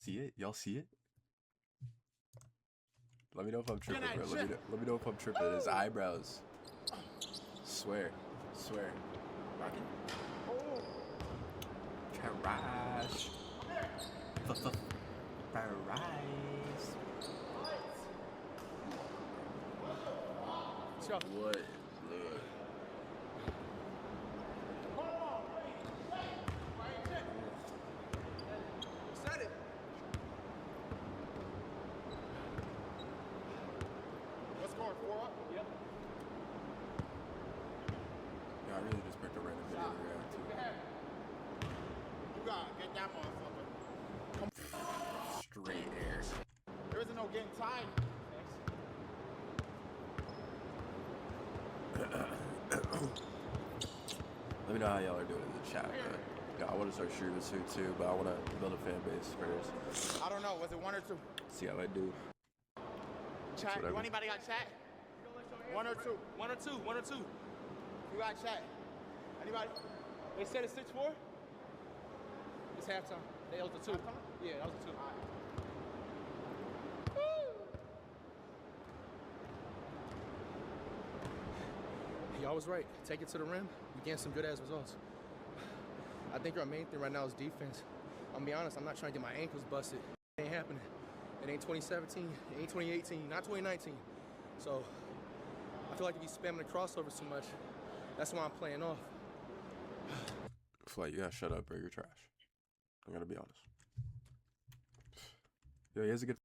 see it? Y'all see it? Let me know if I'm tripping, bro. Let me know if I'm tripping. His eyebrows. Swear. Rockin'. Trash. Fries. What? Yeah, I really just picked a random video to react to. You gotta get that motherfucker. Straight air. There isn't no getting tired. Let me know how y'all are doing in the chat, bro. Yeah, I want to start shooting soon too, but I want to build a fan base first. I don't know. Was it 1 or 2? See how I do. Chat. Do anybody got chat? 1 or 2? 1 or 2? 1 or 2? You got chat? Anybody? They said it's 6-4. It's halftime. That was the 2. Halftime? Yeah, that was the 2. All right. Y'all was right. Take it to the rim. We getting some good ass results. I think our main thing right now is defense. I'm gonna be honest, I'm not trying to get my ankles busted. It ain't happening. It ain't 2017, it ain't 2018, not 2019. So I feel like if you spamming the crossovers too much, that's why I'm playing off. I feel like you gotta shut up, bro. You're trash. I'm gonna be honest. Yo, he has a good